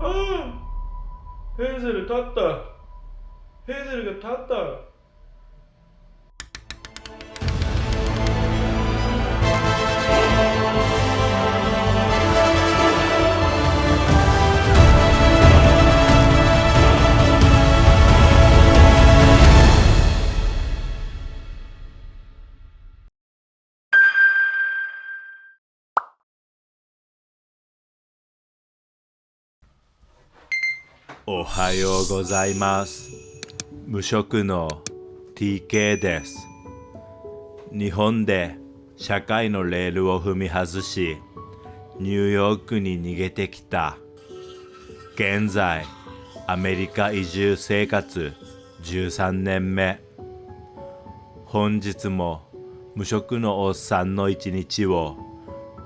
ああ、ヘーゼル立った。ヘーゼルが立った。おはようございます。無職の TK です。日本で社会のレールを踏み外し、ニューヨークに逃げてきた。現在、アメリカ移住生活13年目。本日も無職のおっさんの一日を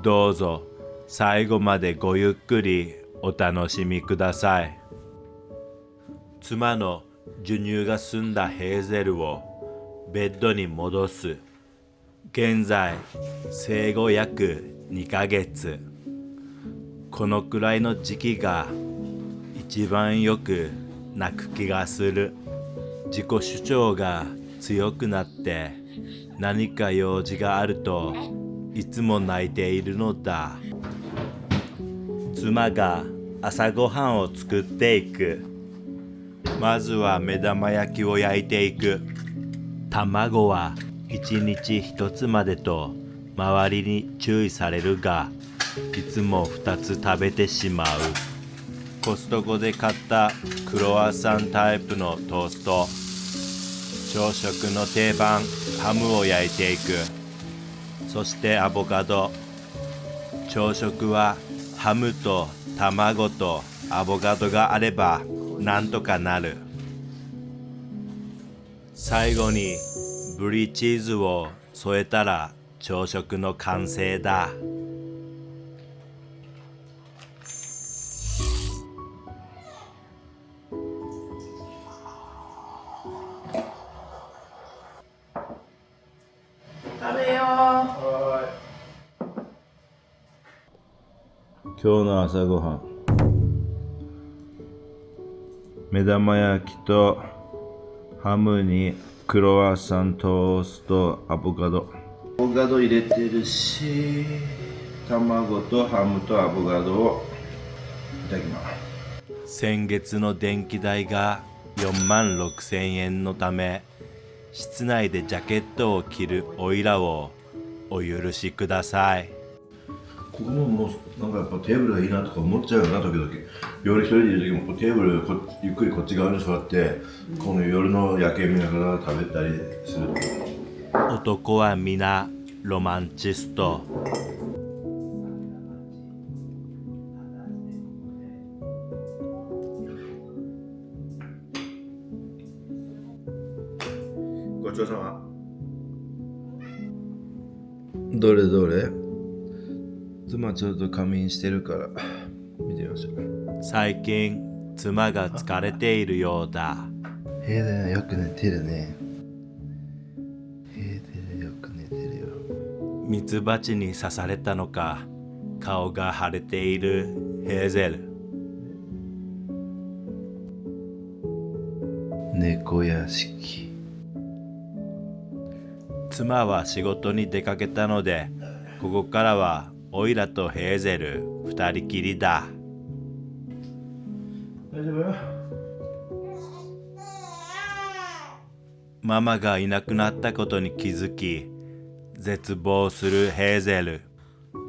どうぞ最後までごゆっくりお楽しみください。妻の授乳が済んだヘーゼルをベッドに戻す。現在生後約2ヶ月。このくらいの時期が一番よく泣く気がする。自己主張が強くなって何か用事があるといつも泣いているのだ。妻が朝ごはんを作っていく。まずは目玉焼きを焼いていく。卵は1日1つまでと周りに注意されるが、いつも2つ食べてしまう。コストコで買ったクロワッサンタイプのトースト。朝食の定番ハムを焼いていく。そしてアボカド。朝食はハムと卵とアボカドがあればなんとかなる。最後にブリーチーズを添えたら朝食の完成だ。食べよ今日の朝ごはん、目玉焼きとハムにクロワッサントーストアボカド入れてるし、卵とハムとアボカドをいただきます。先月の電気代が4万6千円のため、室内でジャケットを着るおいらをお許しください。ここもなんかやっぱテーブルがいいなとか思っちゃうよな、時々。夜一人でいる時もテーブルゆっくりこっち側に座って、この夜の夜景見ながら食べたりする。男は皆ロマンチスト。ごちそうさま。どれどれ？妻ちょっと仮眠してるから見てみましょう。最近妻が疲れているようだ。ヘーゼルよく寝てるね。ヘーゼルよく寝てるよ。ミツバチに刺されたのか顔が腫れているヘーゼル。猫屋敷。妻は仕事に出かけたので、ここからはオイラとヘーゼル2人きりだ。大丈夫？ママがいなくなったことに気づき、絶望するヘーゼル。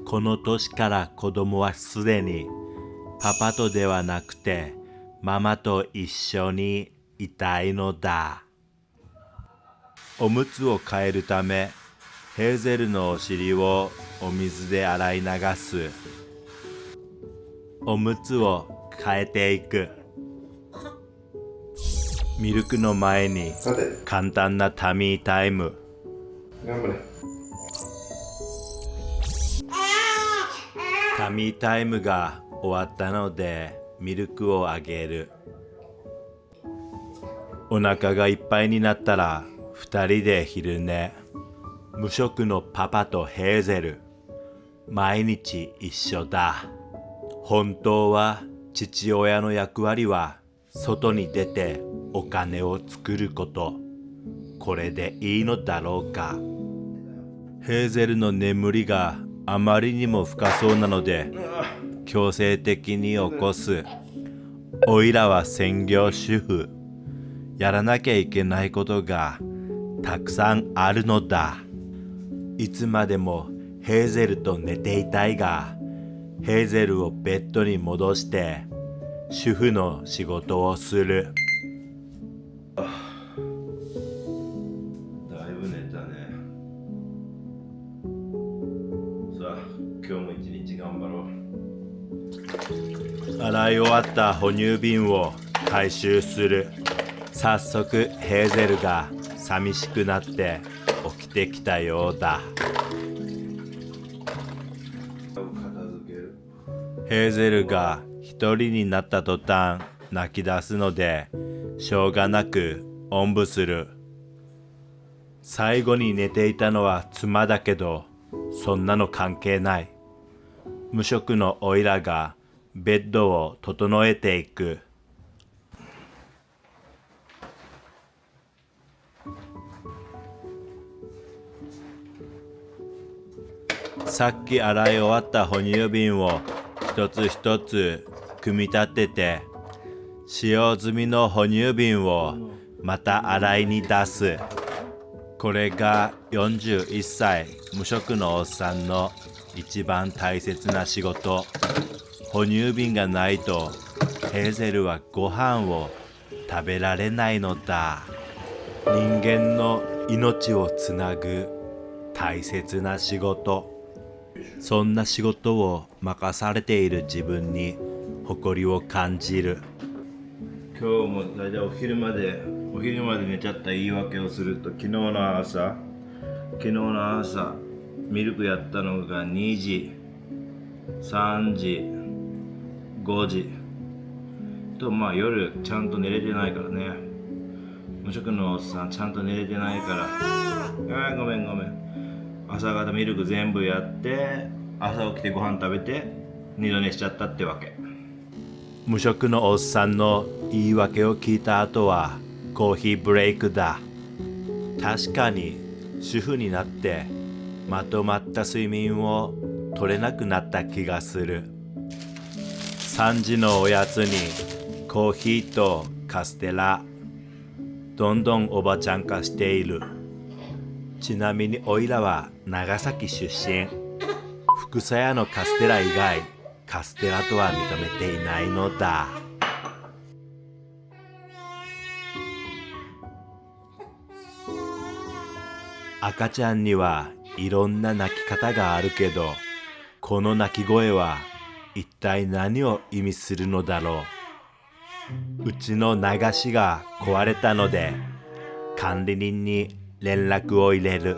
この年から子供はすでにパパとではなくてママと一緒にいたいのだ。おむつを替えるため、ヘーゼルのお尻をお水で洗い流す。おむつを替えていく。ミルクの前に簡単なタミータイム。頑張れ。タミータイムが終わったのでミルクをあげる。お腹がいっぱいになったら2人で昼寝。無職のパパとヘーゼル。毎日一緒だ。本当は父親の役割は外に出てお金を作ること。これでいいのだろうか。ヘーゼルの眠りがあまりにも深そうなので強制的に起こす。おいらは専業主婦。やらなきゃいけないことがたくさんあるのだ。いつまでもヘーゼルと寝ていたいが、ヘーゼルをベッドに戻して主婦の仕事をする。だいぶ寝たね。さあ、今日も一日頑張ろう。洗い終わった哺乳瓶を回収する。早速ヘーゼルが寂しくなって起きてきたようだ。ヘーゼルが一人になった途端泣き出すのでしょうがなくおんぶする。最後に寝ていたのは妻だけど、そんなの関係ない。無職のオイラがベッドを整えていく。さっき洗い終わった哺乳瓶を一つ一つ組み立てて、使用済みの哺乳瓶をまた洗いに出す。これが41歳無職のおっさんの一番大切な仕事。哺乳瓶がないとヘーゼルはご飯を食べられないのだ。人間の命をつなぐ大切な仕事。そんな仕事を任されている自分に誇りを感じる。今日も大体お昼まで寝ちゃった言い訳をすると、昨日の朝ミルクやったのが2時、3時、5時と、夜ちゃんと寝れてないからね。無職のおっさんちゃんと寝れてないから、ごめん。朝方ミルク全部やって、朝起きてご飯食べて二度寝しちゃったってわけ。無職のおっさんの言い訳を聞いた後はコーヒーブレイクだ。確かに主婦になってまとまった睡眠を取れなくなった気がする。3時のおやつにコーヒーとカステラ。どんどんおばちゃん化している。ちなみにおいらは長崎出身。福佐屋のカステラ以外カステラとは認めていないのだ。赤ちゃんにはいろんな泣き方があるけど、この泣き声は一体何を意味するのだろう。うちの流しが壊れたので管理人に連絡を入れる。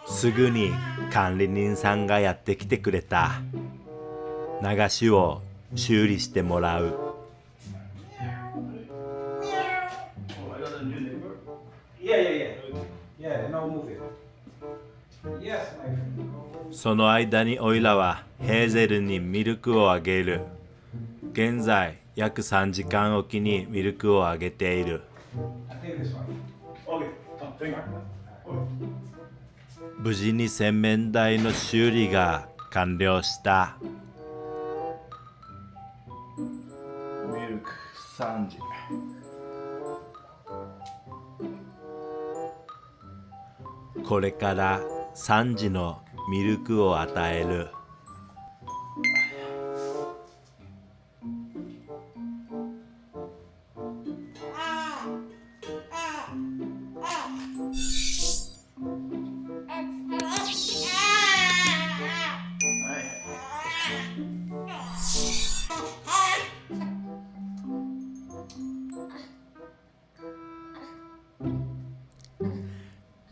すぐに管理人さんがやってきてくれた。流しを修理してもらう。その間にオイラはヘーゼルにミルクをあげる。現在約3時間おきにミルクをあげている。無事に洗面台の修理が完了した。ミルク3時。これから3時のミルクを与える。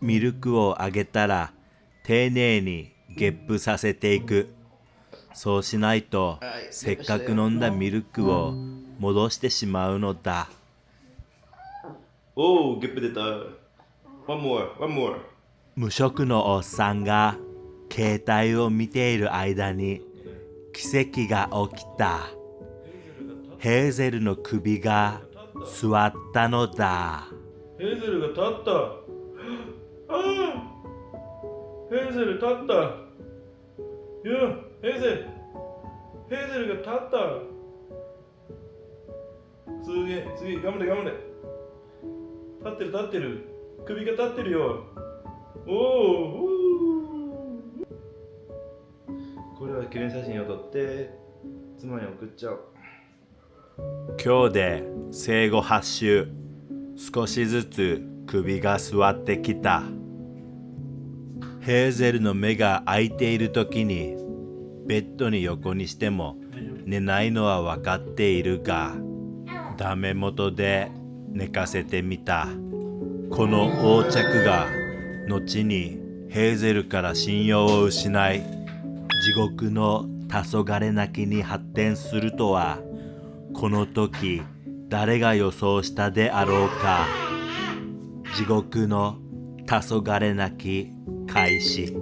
ミルクをあげたら丁寧にゲップさせていく。そうしないとせっかく飲んだミルクを戻してしまうのだ。おお、ゲップ出た。One more。無職のおっさんが携帯を見ている間に奇跡が起きた。ヘーゼルの首が座ったのだ。ヘーゼルが立った。ああ、ヘーゼル立った。いや、ヘーゼルが立った。すげえ、次、頑張れ頑張れ。立ってる。首が立ってるよ。おお。これは記念写真を撮って妻に送っちゃおう。今日で生後8週、少しずつ首が座ってきた。ヘーゼルの目が開いている時にベッドに横にしても寝ないのは分かっているが、ダメ元で寝かせてみた。この横着が後にヘーゼルから信用を失い、地獄の黄昏泣きに発展するとは、この時誰が予想したであろうか。地獄の黄昏泣き開始。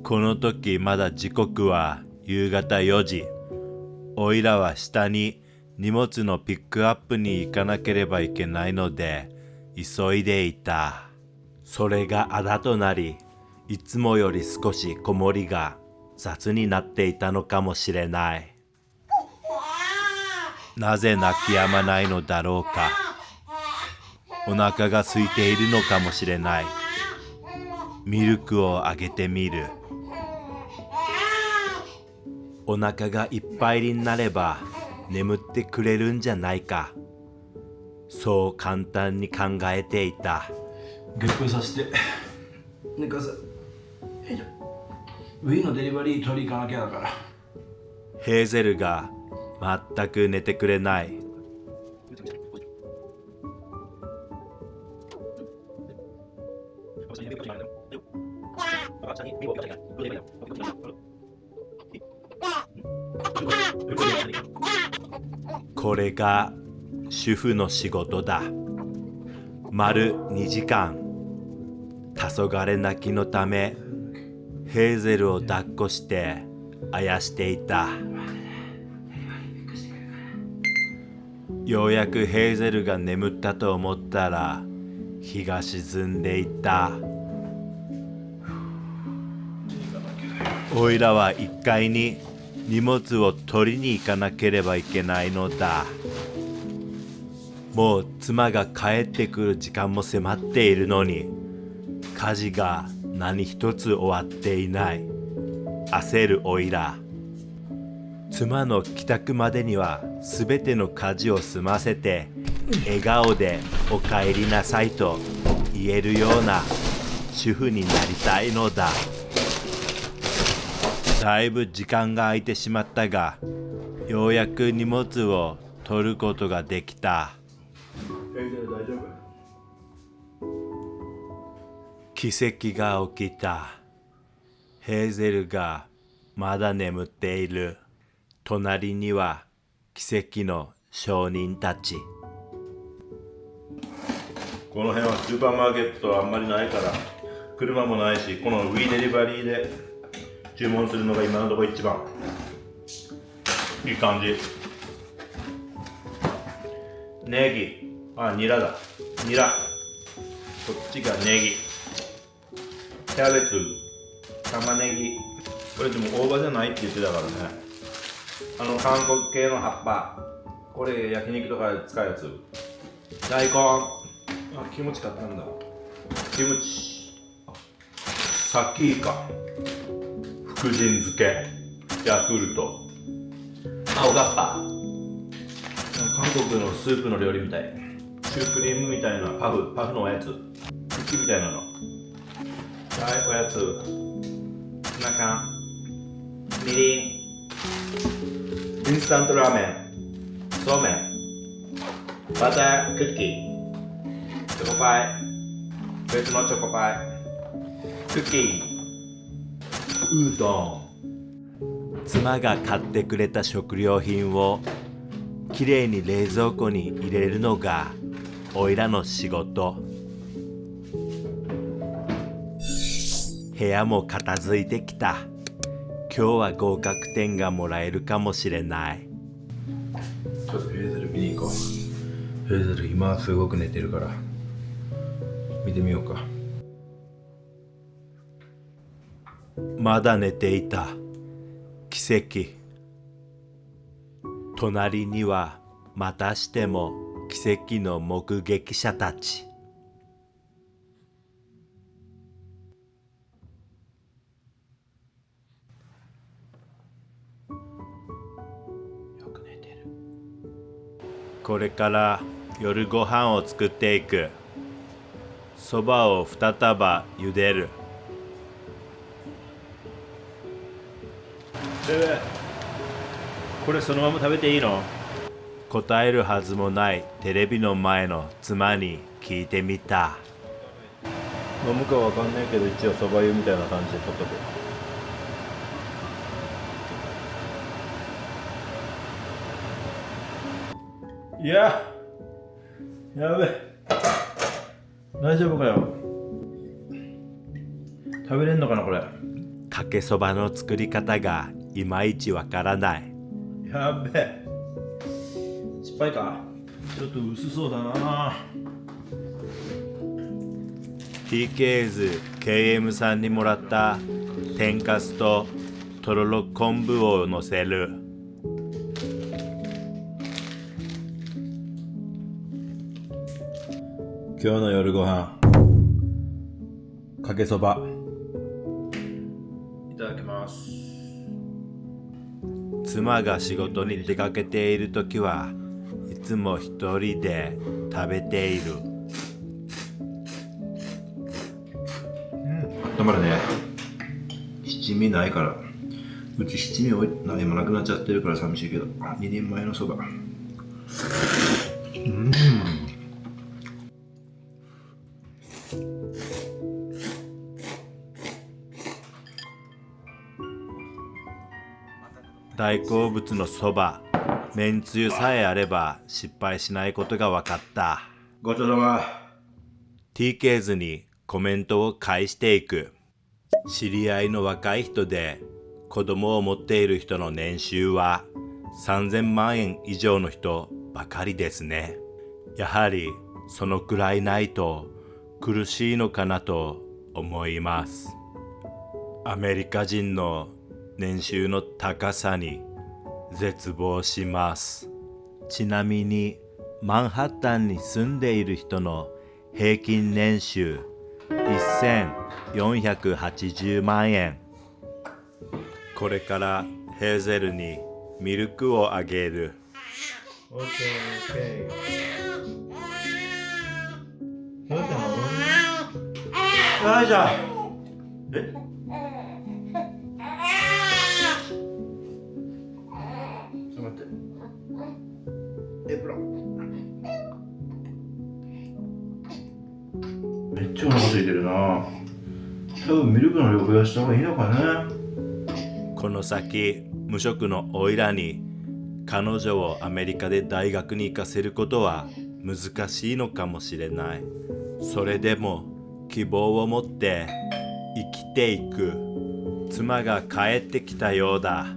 この時まだ時刻は夕方4時。おいらは下に荷物のピックアップに行かなければいけないので急いでいた。それがあだとなり、いつもより少し子守が雑になっていたのかもしれない。なぜ泣き止まないのだろうか。お腹が空いているのかもしれない。ミルクをあげてみる。お腹がいっぱいになれば眠ってくれるんじゃないか。そう簡単に考えていた。ゲップさせて寝かせ。ウィーのデリバリー取り行かなきゃだから。ヘーゼルが全く寝てくれない。これが主婦の仕事だ。丸2時間、黄昏泣きのためヘーゼルを抱っこしてあやしていた。ようやくヘーゼルが眠ったと思ったら日が沈んでいた。おいらは1階に荷物を取りに行かなければいけないのだ。もう妻が帰ってくる時間も迫っているのに、家事が何一つ終わっていない。焦るおいら。妻の帰宅までにはすべての家事を済ませて、笑顔でお帰りなさいと言えるような主婦になりたいのだ。だいぶ時間が空いてしまったが、ようやく荷物を取ることができた。大丈夫？奇跡が起きた。ヘーゼルがまだ眠っている。隣には奇跡の商人たち。この辺はスーパーマーケットはあんまりないから、車もないし、このウィーデリバリーで注文するのが今のところ一番いい感じ。ネギ、ニラだ。ニラ。こっちがネギ。キャベツ、玉ねぎ。これでも大葉じゃないって言ってたからね。韓国系の葉っぱ。これ焼肉とかで使うやつ。大根。キムチ買ったんだ。キムチ。サキイカ。福神漬け。ヤクルト。おがっぱ。韓国のスープの料理みたい。シュークリームみたいなパフのおやつ。クッキーみたいなの。はい、おやつ。ツナ缶。みりん。インスタントラーメン。そうめん。バタークッキー。チョコパイ。別のチョコパイ。クッキー。うどん。妻が買ってくれた食料品をきれいに冷蔵庫に入れるのがおいらの仕事。部屋も片付いてきた。今日は合格点がもらえるかもしれない。ちょっとヘーゼル見に行こう。ヘーゼル今すごく寝てるから見てみようか。まだ寝ていた。奇跡。隣にはまたしても奇跡の目撃者たち。よく寝てる。これから夜ご飯を作っていく。そばを2束茹でる。これそのまま食べていいの？答えるはずもないテレビの前の妻に聞いてみた。飲むかわかんないけど一応そば湯みたいな感じで取っとく。いや、やべ、大丈夫かよ。食べれんのかなこれ。かけそばの作り方がいまいちわからない。やべ、失敗か。ちょっと薄そうだな。 TK's KM さんにもらった天かすととろろ昆布をのせる。今日の夜ご飯、かけそば。いただきます。妻が仕事に出かけているときはいつも一人で食べている。頑張るね。七味ないから。うち七味何もなくなっちゃってるから寂しいけど、2人前のそば。大好物のそば、めんつゆさえあれば失敗しないことが分かった。ごちそうさま。 TK's にコメントを返していく。知り合いの若い人で子供を持っている人の年収は3000万円以上の人ばかりですね。やはりそのくらいないと苦しいのかなと思います。アメリカ人の年収の高さに絶望します。ちなみにマンハッタンに住んでいる人の平均年収1480万円。これからヘーゼルにミルクをあげる。オッケー。どうしたの？よいしょ。え？ちょっと待って。エプロン。めっちゃお腹空いてるな。多分ミルクの量増やした方がいいのかね。この先無職のオイラに彼女をアメリカで大学に行かせることは難しいのかもしれない。それでも希望を持って生きていく。妻が帰ってきたようだ。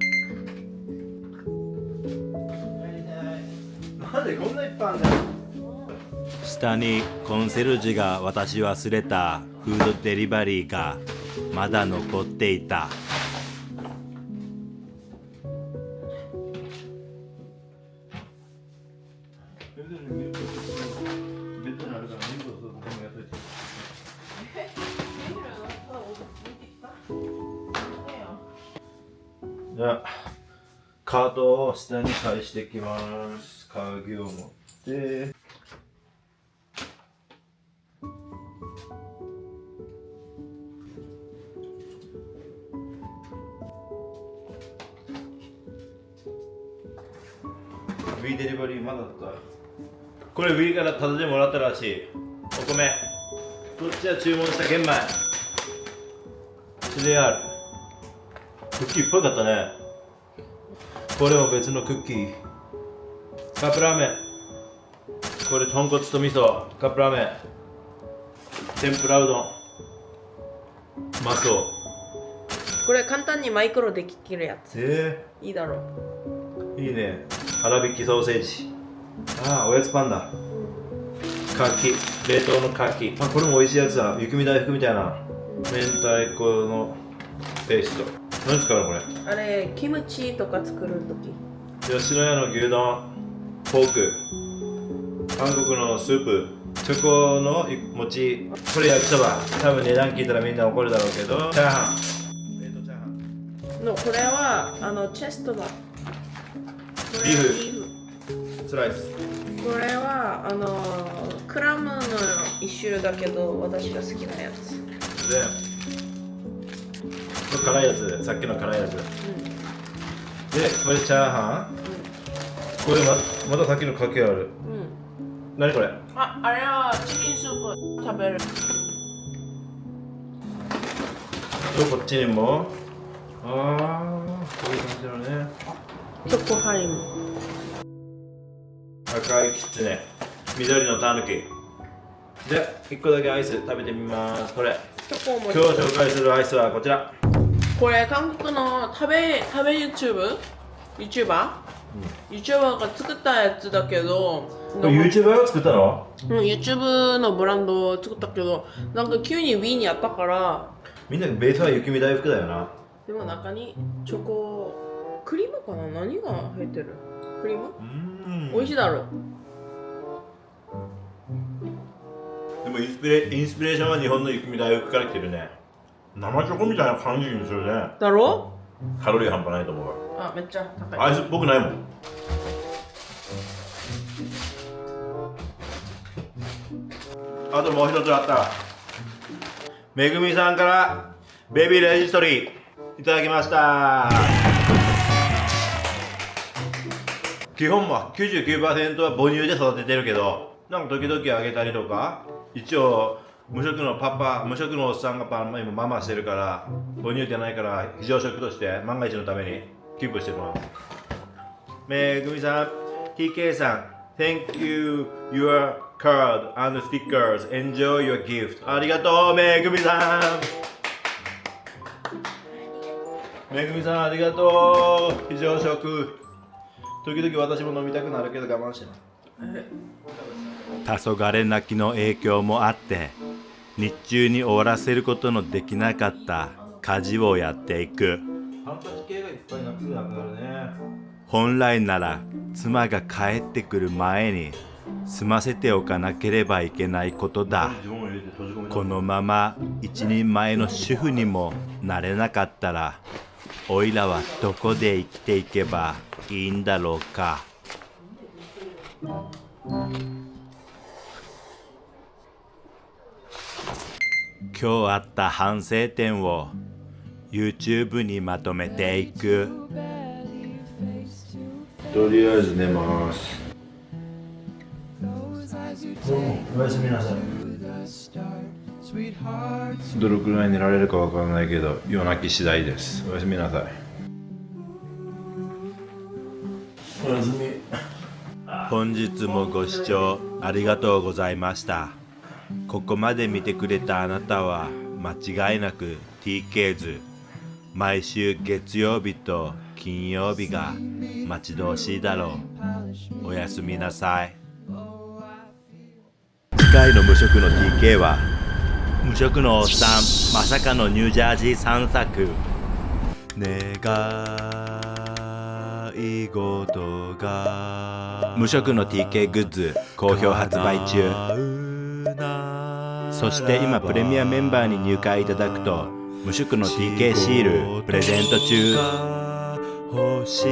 なんでこんないっぱいあんだよ。下にコンセルジュが渡し忘れたフードデリバリーがまだ残っていた。じゃあカートを下に返してきます。鍵を持ってウィーデリバリーまだだった。これウィーからタダでもらったらしい。お米こっちは注文した玄米それある。クッキーいっぱい買ったね。これも別のクッキー。カップラーメン。これ豚骨と味噌。カップラーメン。天ぷらうどん。うまそう。これ簡単にマイクロできるやつ。いいだろいいね。粗挽きソーセージ。ああ、おやつパンだ。カキ。冷凍のカキ。あ、これも美味しいやつだ。雪見大福みたいな。明太子のペースト。何使うのこれ？あれ、キムチとか作るとき。吉野家の牛丼。ポーク。韓国のスープ。チョコの餅。これ焼きそば。多分値段聞いたらみんな怒るだろうけど。チャーハン。冷凍チャーハン。のこれはチェストだ。これはビーフビーフ。スライス。これはクラムの一種類だけど私が好きなやつ。で、これ辛いやつ。さっきの辛いやつ。で、これチャーハン。これまたさっきのかけある。うん。何これ？あれはチキンスープ食べる。こっちにも。ああ、こういう感じだね。チョコハイム。赤いキツネ、緑のタヌキ。で、1個だけアイス食べてみます。これ。チョコも今日紹介するアイスはこちら。これ韓国の食べ YouTuber？YouTuber が作ったやつだけど、これ YouTuber が作ったの？YouTube のブランドを作ったけど、なんか急に Wii にやったから、みんなベースは雪見大福だよな。でも中にチョコクリームかな、何が入ってる？クリーム？美味しいだろ。でもインスピレーションは日本の雪見大福から来てるね。生チョコみたいな感じにするね。だろ？カロリー半端ないと思うわ。あ、めっちゃ高い。アイスっぽくないもん。あともう一つあった。めぐみさんからベビーレジストリーいただきました。基本は 99% は母乳で育ててるけど、なんか時々あげたりとか、一応無職のおっさんが今ママしてるから母乳じゃないから非常食として万が一のためにキープしてもらう。めぐみさん、 TK さん、 Thank you your card and stickers, enjoy your gift。 ありがとうめぐみさん。めぐみさんありがとう。非常食時々私も飲みたくなるけど我慢してます。黄昏泣きの影響もあって日中に終わらせることのできなかった家事をやっていく。ハンカチ系がいっぱいなくなるね。本来なら妻が帰ってくる前に済ませておかなければいけないことだ。このまま一人前の主婦にもなれなかったらおいらはどこで生きていけばいいんだろうか。今日あった反省点を YouTube にまとめていく。とりあえず寝ます。おやすみなさい。どれくらい寝られるかわからないけど夜泣き次第です。おやすみなさい。おやすみ。本日もご視聴ありがとうございました。ここまで見てくれたあなたは間違いなく TK ズ。毎週月曜日と金曜日が待ち遠しいだろう。おやすみなさい。次回の無職の TK は無職のおっさんまさかのニュージャージー散策。願い事が無職の TK グッズ好評発売中。そして今プレミアメンバーに入会いただくと無職の TK シールプレゼント中。欲しい